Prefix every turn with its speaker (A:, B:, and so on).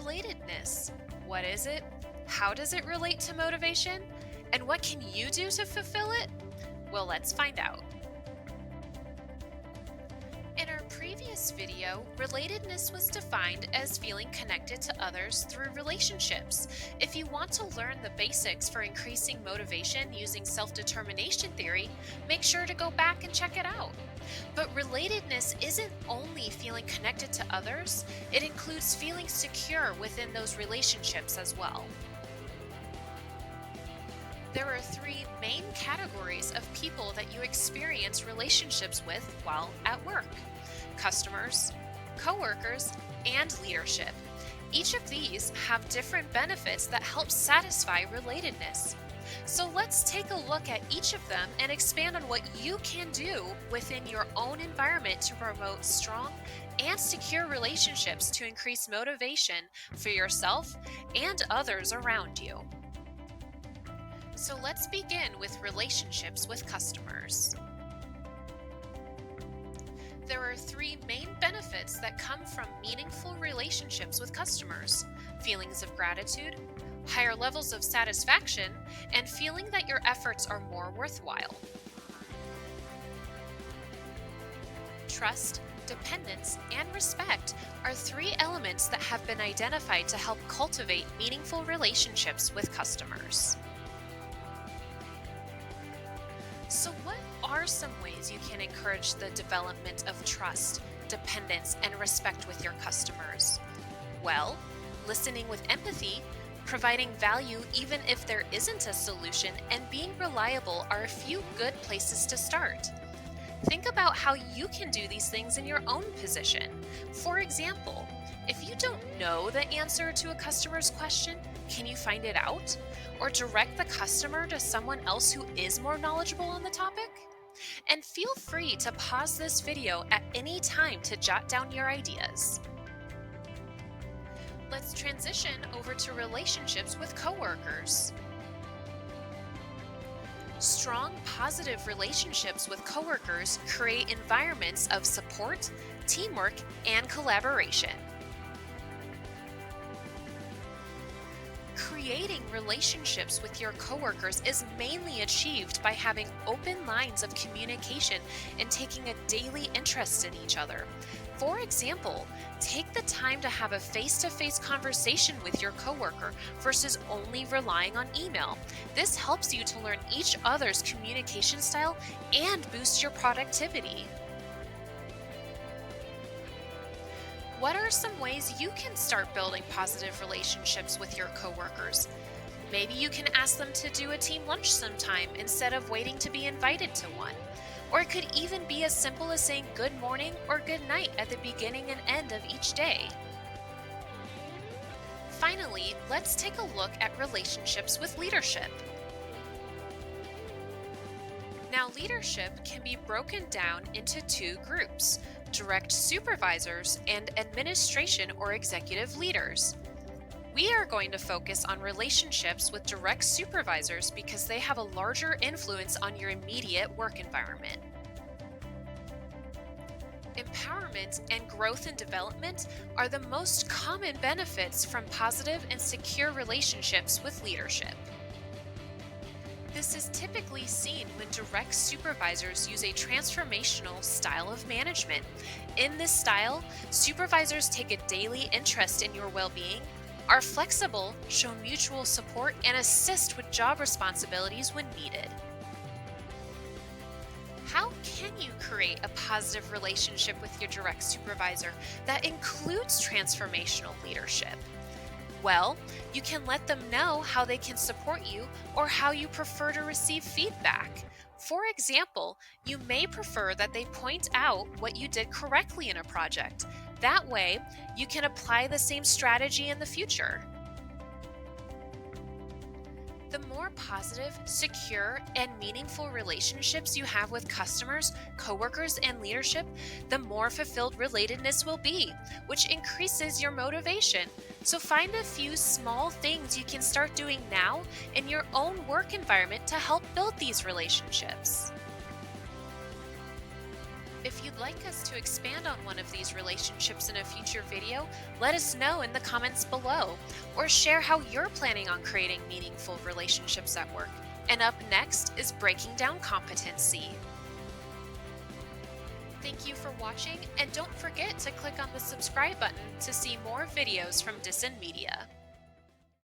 A: Relatedness. What is it? How does it relate to motivation? And what can you do to fulfill it? Well, let's find out. In our previous video, relatedness was defined as feeling connected to others through relationships. If you want to learn the basics for increasing motivation using self-determination theory, make sure to go back and check it out. But relatedness isn't only feeling connected to others, it includes feeling secure within those relationships as well. There are three main categories of people that you experience relationships with while at work: customers, coworkers, and leadership. Each of these have different benefits that help satisfy relatedness. So let's take a look at each of them and expand on what you can do within your own environment to promote strong and secure relationships to increase motivation for yourself and others around you. So let's begin with relationships with customers. There are three main benefits that come from meaningful relationships with customers: feelings of gratitude, higher levels of satisfaction, and feeling that your efforts are more worthwhile. Trust, dependence, and respect are three elements that have been identified to help cultivate meaningful relationships with customers. So what are some ways you can encourage the development of trust, dependence, and respect with your customers? Well, listening with empathy, providing value even if there isn't a solution, and being reliable are a few good places to start. Think about how you can do these things in your own position. For example, if you don't know the answer to a customer's question, can you find it out? Or direct the customer to someone else who is more knowledgeable on the topic? And feel free to pause this video at any time to jot down your ideas. Let's transition over to relationships with coworkers. Strong, positive relationships with coworkers create environments of support, teamwork, and collaboration. Creating relationships with your coworkers is mainly achieved by having open lines of communication and taking a daily interest in each other. For example, take the time to have a face-to-face conversation with your coworker versus only relying on email. This helps you to learn each other's communication style and boost your productivity. What are some ways you can start building positive relationships with your coworkers? Maybe you can ask them to do a team lunch sometime instead of waiting to be invited to one. Or it could even be as simple as saying good morning or good night at the beginning and end of each day. Finally, let's take a look at relationships with leadership. Now, leadership can be broken down into two groups: direct supervisors and administration or executive leaders. We are going to focus on relationships with direct supervisors because they have a larger influence on your immediate work environment. Empowerment and growth and development are the most common benefits from positive and secure relationships with leadership. This is typically seen when direct supervisors use a transformational style of management. In this style, supervisors take a daily interest in your well-being, are flexible, show mutual support, and assist with job responsibilities when needed. How can you create a positive relationship with your direct supervisor that includes transformational leadership? Well, you can let them know how they can support you or how you prefer to receive feedback. For example, you may prefer that they point out what you did correctly in a project. That way, you can apply the same strategy in the future. The more positive, secure, and meaningful relationships you have with customers, coworkers, and leadership, the more fulfilled relatedness will be, which increases your motivation. So find a few small things you can start doing now in your own work environment to help build these relationships. If you'd you'd like us to expand on one of these relationships in a future video, let us know in the comments below, or share how you're planning on creating meaningful relationships at work. And up next is breaking down competency. Thank you for watching, and don't forget to click on the subscribe button to see more videos from Dissen Media.